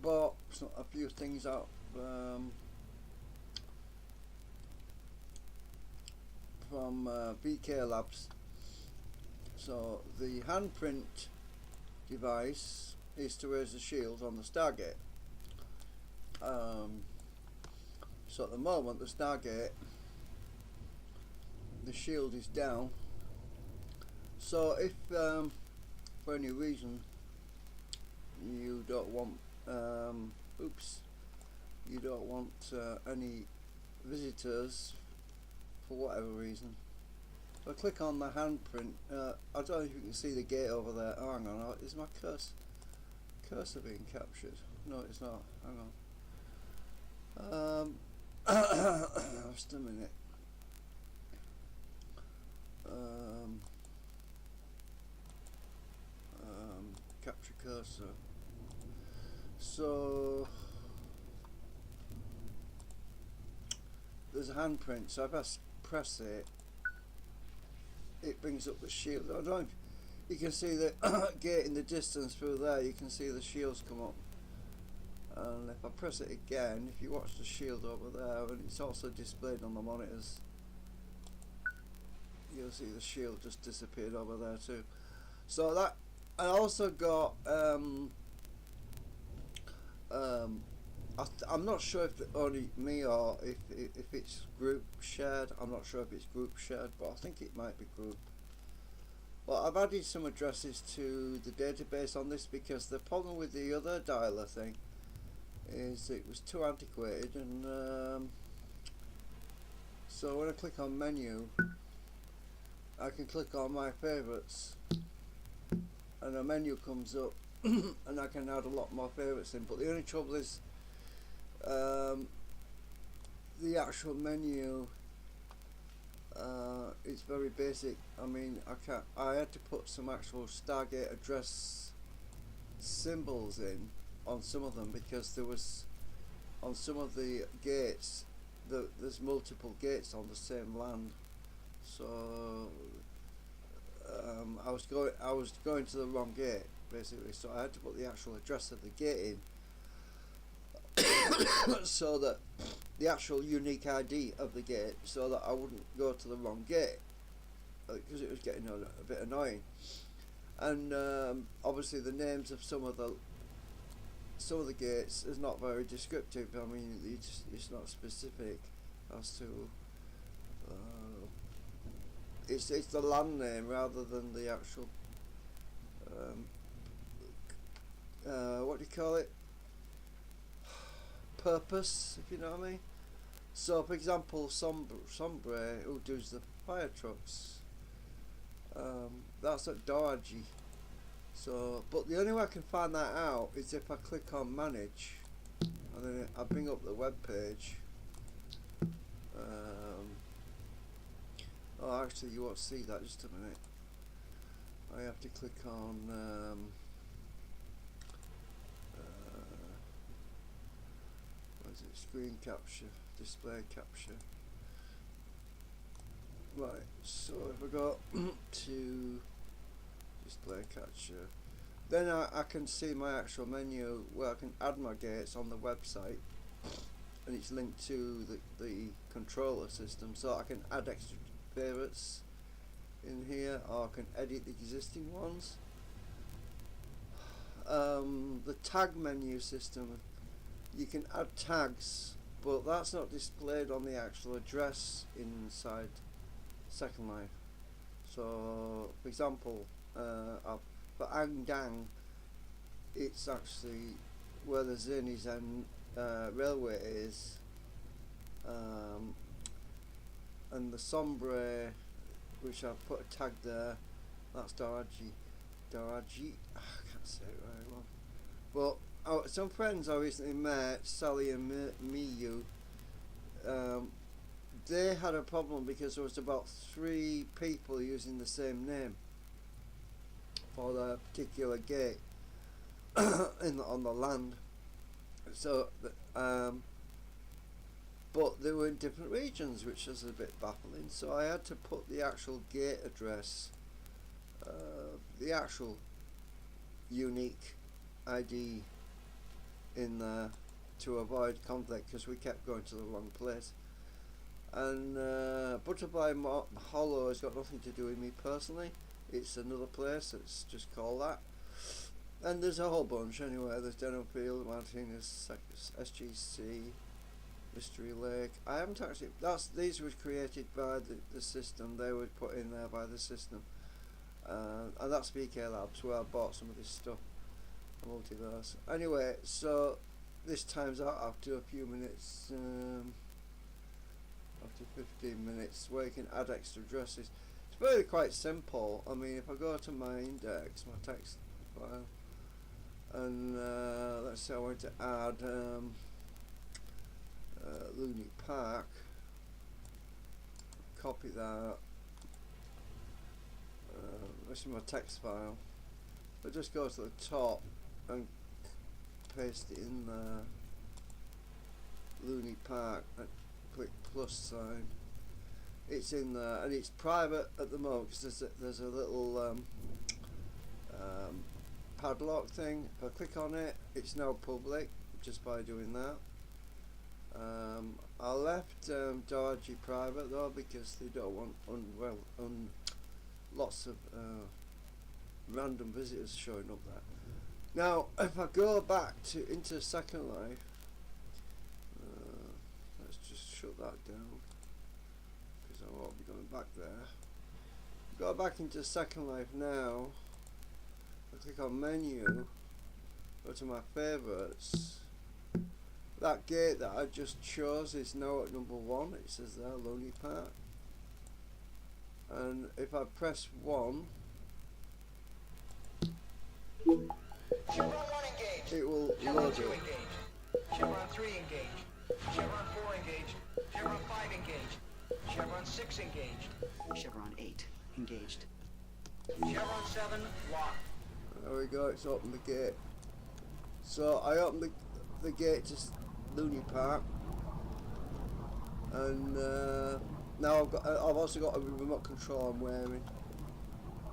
bought a few things out from VK Labs. So the handprint device is to raise the shield on the Stargate. So at the moment the Stargate, the shield is down. So if for any reason you don't want you don't want any visitors for whatever reason, so I click on the handprint. I don't know if you can see the gate over there. Oh, hang on, is my cursor being captured? No, it's not. Hang on. Just a minute. Capture cursor. So there's a handprint. So if I press it, it brings up the shield. I don't know if you can see the gate in the distance through there. You can see the shields come up. And if I press it again, if you watch the shield over there, and it's also displayed on the monitors, you'll see the shield just disappeared over there too. So that, I also got I'm not sure if only me or if it's group shared. I'm not sure if it's group shared, but I think it might be group. Well, I've added some addresses to the database on this because the problem with the other dialer thing is it was too antiquated, and so when I click on menu, I can click on my favorites and a menu comes up and I can add a lot more favorites in. But the only trouble is the actual menu is very basic. I mean, I had to put some actual Stargate address symbols in on some of them because there was, on some of the gates, there's multiple gates on the same land. So I was going to the wrong gate basically, so I had to put the actual address of the gate in so that the actual unique ID of the gate, so that I wouldn't go to the wrong gate, because it was getting a bit annoying. And obviously the names of some of the gates is not very descriptive. I mean, it's not specific as to it's the land name rather than the actual what do you call it, purpose, if you know what I mean. So for example, Sombre, who does the fire trucks, that's at Doraji. So, but the only way I can find that out is if I click on manage, and then I bring up the web page. Oh, actually, you won't see that. Just a minute. I have to click on what is it? Screen capture, display capture. Right. So if I go to display capture, then I can see my actual menu where I can add my gates on the website, and it's linked to the controller system, so I can add extra favorites in here, or I can edit the existing ones. The tag menu system, you can add tags, but that's not displayed on the actual address inside Second Life. So for example, for Angdang, it's actually where the Zenizen railway is, and the Sombre, which I've put a tag there, that's Doraji. I can't say it very well. But some friends I recently met, Sally and Miyu, they had a problem because there was about 3 people using the same name for the particular gate on the land. So but they were in different regions, which was a bit baffling. So I had to put the actual gate address, the actual unique ID in there to avoid conflict because we kept going to the wrong place. And Butterfly Hollow has got nothing to do with me personally. It's another place. It's just called that. And there's a whole bunch anyway. There's Denonfield, Martinez, SGC, Mystery Lake. I haven't actually. These were created by the system. They were put in there by the system. And that's VK Labs where I bought some of this stuff. Multiverse. Anyway, so this time's out after a few minutes. After 15 minutes, where you can add extra addresses. It's really quite simple. I mean, if I go to my index, my text file, and let's say I want to add Looney Park, copy that. This is my text file. I just go to the top and paste it in there. Looney Park. And click plus sign. It's in there, and it's private at the moment because there's a little padlock thing. If I click on it, it's now public just by doing that. I left Dodgy private though because they don't want lots of random visitors showing up there. Now, if I go back into Second Life, let's just shut that down because I won't be going back there. Go back into Second Life now. I click on menu, go to my favourites. That gate that I just chose is now at number 1. It says there, Lonely Park. And if I press 1, Chevron 1 engaged. it will Chevron load 2 it. engaged. Chevron 3 engaged. Chevron 4 engaged. Chevron 5 engaged. Chevron 6 engaged. Chevron 8 engaged. Chevron 7 locked. There we go, it's opened the gate. So I opened the gate to Looney Park, and now I've also got a remote control I'm wearing,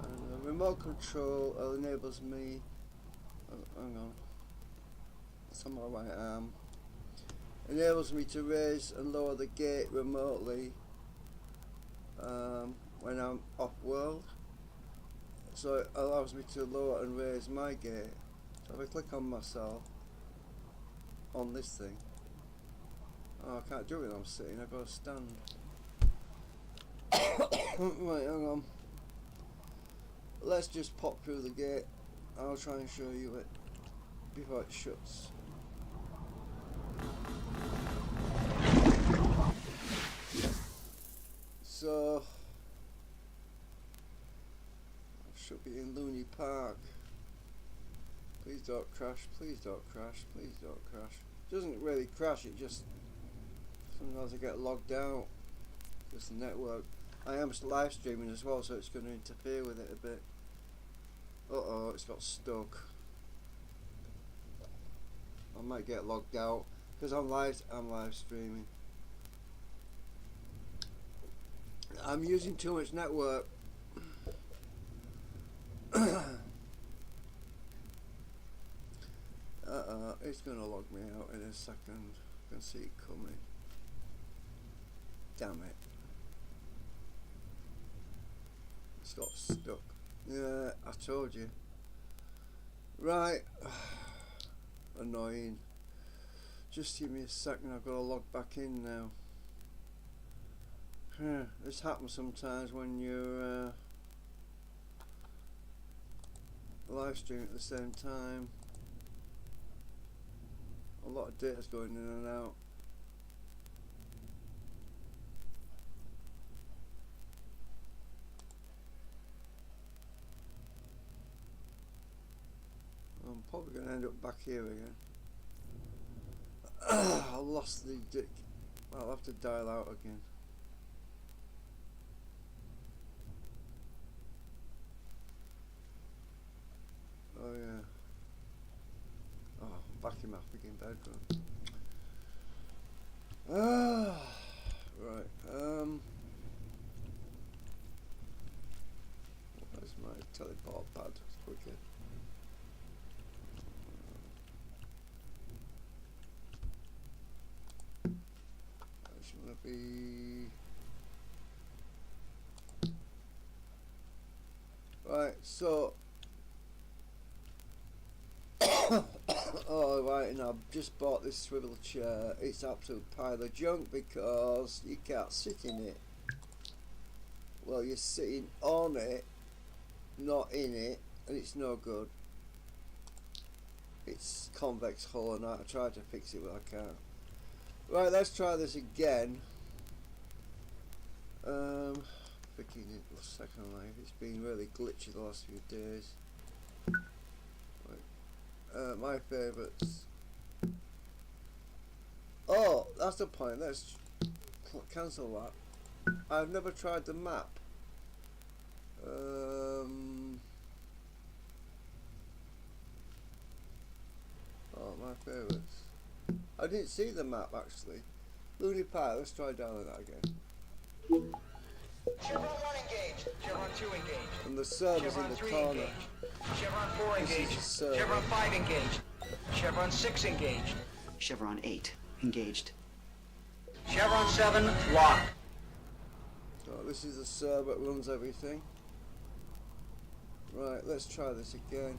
and the remote control enables me. Hang on, it's on my right arm. Enables me to raise and lower the gate remotely when I'm off world. So it allows me to lower and raise my gate. So if I click on myself on this thing, oh, I can't do it when I'm sitting, I've got to stand. Right, hang on. Let's just pop through the gate. I'll try and show you it before it shuts. So I should be in Looney Park. Please don't crash, please don't crash, please don't crash. It doesn't really crash, it just sometimes I get logged out because the network. I am live streaming as well, so it's going to interfere with it a bit. Uh-oh, it's got stuck. I might get logged out because I'm live streaming. I'm using too much network. It's gonna log me out in a second. I can see it coming. Damn it. It's got stuck. Yeah, I told you. Right. Annoying. Just give me a second, I've got to log back in now. This happens sometimes when you're live streaming at the same time. A lot of data's going in and out. I'm probably going to end up back here again. I lost the dick. I'll have to dial out again. Oh yeah. Oh, I'm back in my freaking bedroom. Right. Where's my teleport pad? It's quicker. Right, so oh right, and I've just bought this swivel chair. It's absolute pile of junk because you can't sit in it. Well, you're sitting on it, not in it, and it's no good. It's convex hull and I tried to fix it but I can't. Right, let's try this again. Freaking Second Life, it's been really glitchy the last few days. Right. My favourites. Oh, that's the point, let's cancel that. I've never tried the map. Oh, my favourites. I didn't see the map actually. Looney Pie, let's try dialing that again. Chevron 1 engaged. Chevron 2 engaged. And the server's in Chevron the 3 corner. engaged. Chevron 4 This is engaged. the server. Chevron 5 engaged. Chevron 6 engaged. Chevron 8 engaged. Chevron 7 locked. So this is the server that runs everything. Right, let's try this again.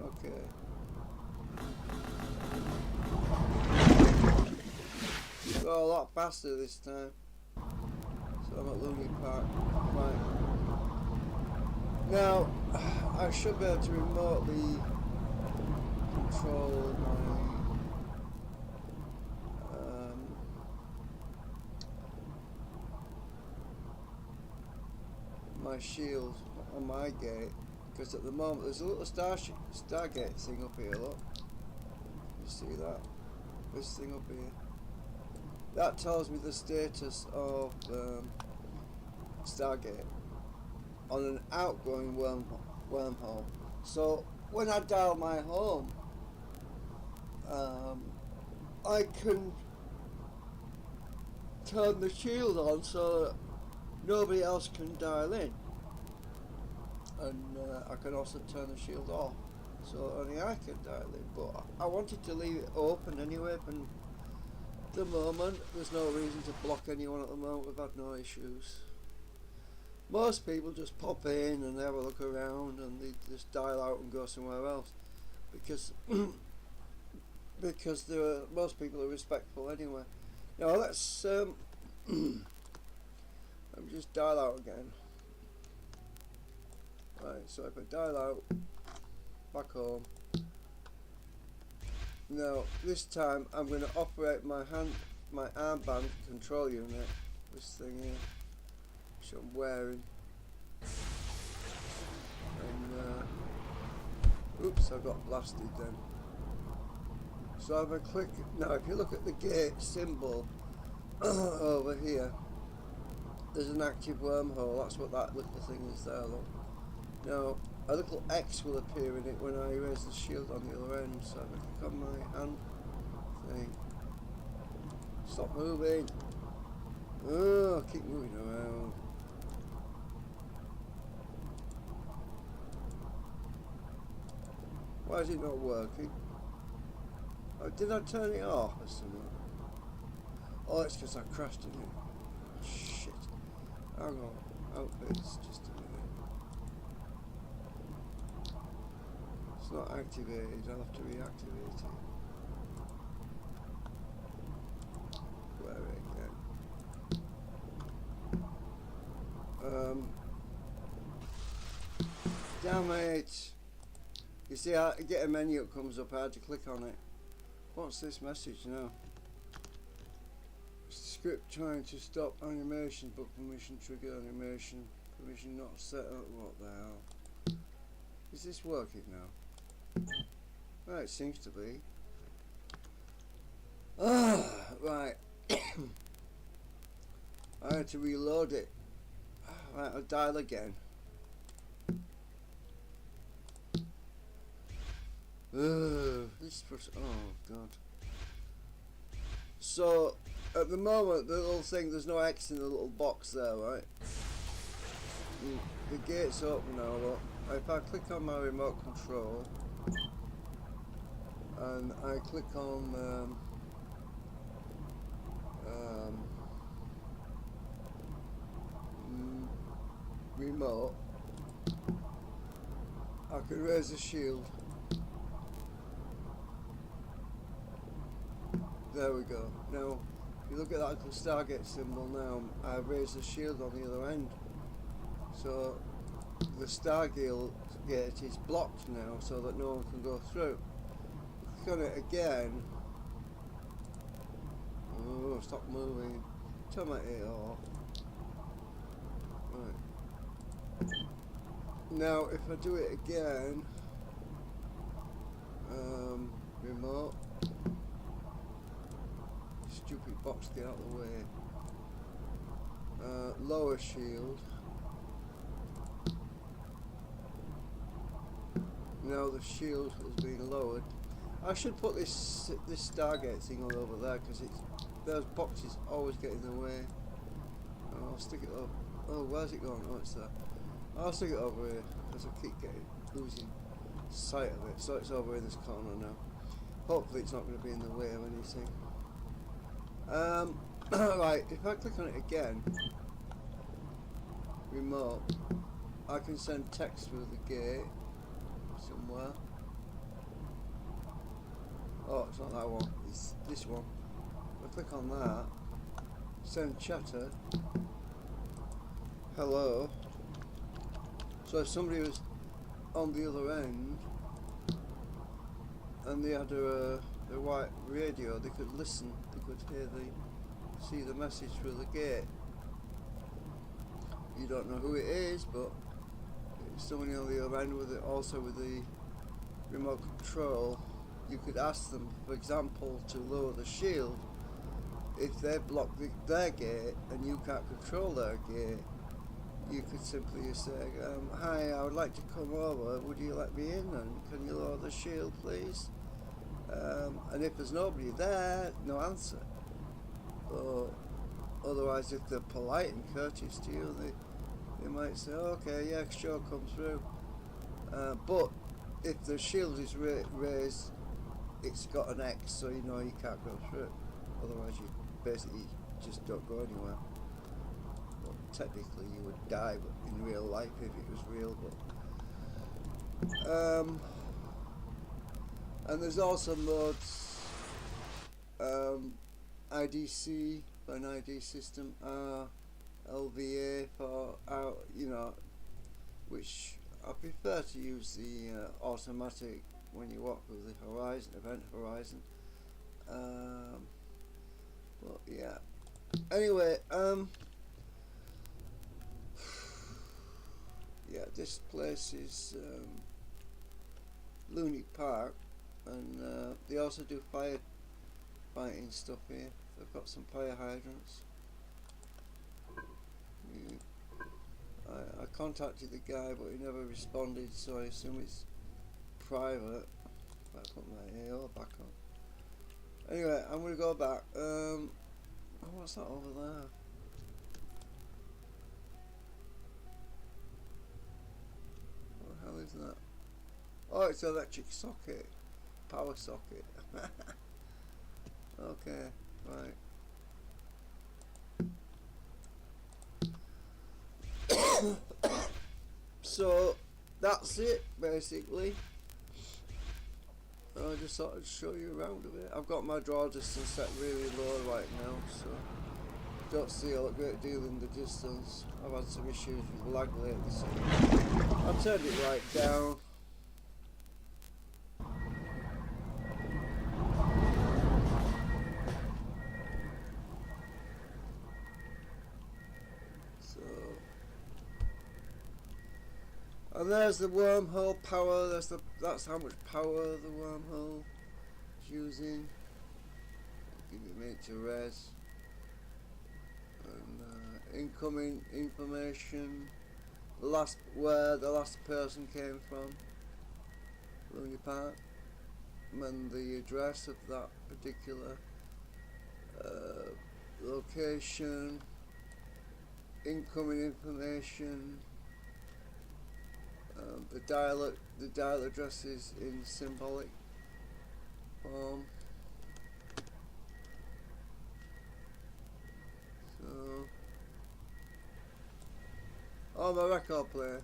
Okay. Go a lot faster this time. So I'm at Looney Park. Right. Now, I should be able to remotely control my shield on my gate, because at the moment there's a little Stargate thing up here, look. You see that? This thing up here. That tells me the status of Stargate on an outgoing wormhole. So when I dial my home, I can turn the shield on so that nobody else can dial in, and I can also turn the shield off so only I can dial in. But I wanted to leave it open anyway, and at the moment there's no reason to block anyone at the moment. We've had no issues. Most people just pop in and have a look around and they just dial out and go somewhere else because most people are respectful anyway. Now let's let me just dial out again. Right, so if I dial out, back home. Now this time I'm going to operate my armband control unit, this thing here, which I'm wearing. And oops, I got blasted then. So if I click, now if you look at the gate symbol over here, there's an active wormhole. That's what that little thing is there, look. Now a little X will appear in it when I raise the shield on the other end. So if I click on my hand thing, stop moving. Oh, keep moving around. Why is it not working? Oh, did I turn it off or something? Oh, it's because I crashed in it. Shit. Hang on. Outfits, just a minute. It's not activated, I'll have to reactivate it. Where again? Damn it! You see, I get a menu that comes up, I had to click on it. What's this message now? Script trying to stop animation, but permission trigger animation. Permission not set up. What the hell? Is this working now? Well, it seems to be. Ah, right. I had to reload it. Right, I'll dial again. This oh god. So at the moment the little thing, there's no X in the little box there, right? The gate's open now, look. If I click on my remote control and I click on remote, I can raise the shield. There we go. Now, if you look at that little Stargate symbol now, I've raised the shield on the other end. So, the Stargate gate is blocked now so that no one can go through. Click on it again. Oh, stop moving. Turn my it off. Right. Now, if I do it again, remote. Stupid box, get out of the way. Lower shield. Now the shield has been lowered. I should put this Stargate thing all over there because those boxes always get in the way. I'll stick it up. Oh, where's it going? Oh, it's there. I'll stick it over here because I keep losing sight of it. So it's over in this corner now. Hopefully it's not going to be in the way of anything. Right, if I click on it again, remote, I can send text through the gate somewhere. Oh, it's not that one, it's this one. If I click on that, send chatter, hello. So if somebody was on the other end and they had a white radio, they could listen, they could see the message through the gate. You don't know who it is, but it's somebody on the other end with it, also with the remote control. You could ask them, for example, to lower the shield. If they block their gate and you can't control their gate, you could simply say, hi, I would like to come over, would you let me in, and can you lower the shield please? And if there's nobody there, no answer. Or otherwise, if they're polite and courteous to you, they might say, okay, yeah, sure, come through. But if the shield is raised, it's got an X, so you know you can't go through it. Otherwise, you basically just don't go anywhere. Well, technically, you would die, but in real life, if it was real. But and there's also modes. IDC for an ID system, LVA for you know, which I prefer to use the automatic when you walk with the horizon, event horizon. But yeah. Anyway, yeah, this place is Looney Park, and they also do fighting stuff here. They've got some fire hydrants. I contacted the guy, but he never responded, so I assume it's private. I put my AO back on. Anyway, I'm gonna go back. Oh, what's that over there? What the hell is that? Oh, it's an electric socket, power socket. Okay, right. So that's it basically. I just thought I'd show you around a bit. I've got my draw distance set really low right now, so don't see a great deal in the distance. I've had some issues with lag lately, so I've turned it right down. And there's the wormhole power. That's how much power the wormhole is using. Give it a minute to rest. And incoming information. Where the last person came from. Looney Park. And the address of that particular location. Incoming information. The dial address is in symbolic form. So, Oh, my record player.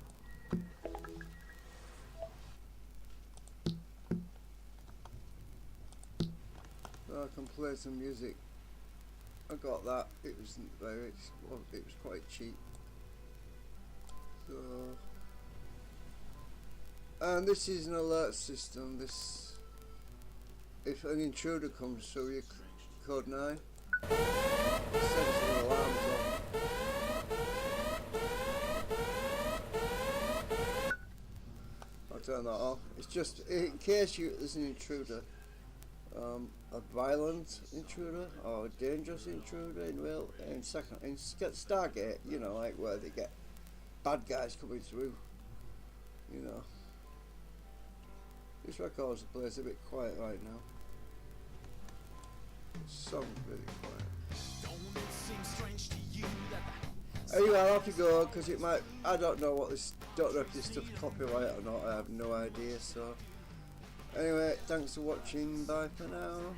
So I can play some music. I got that. It wasn't very. Well, it was quite cheap. So, and this is an alert system. This, if an intruder comes through your code 9, it sends an alarm on. I'll turn that off. It's just in case there's an intruder, a violent intruder or a dangerous intruder in Stargate, you know, like where they get bad guys coming through, you know. This record's the place a bit quiet right now. It sounds really quiet. Anyway, I'll have to go because it might. I don't know what this. Don't know if this stuff's copyright or not. I have no idea. So, anyway, thanks for watching. Bye for now.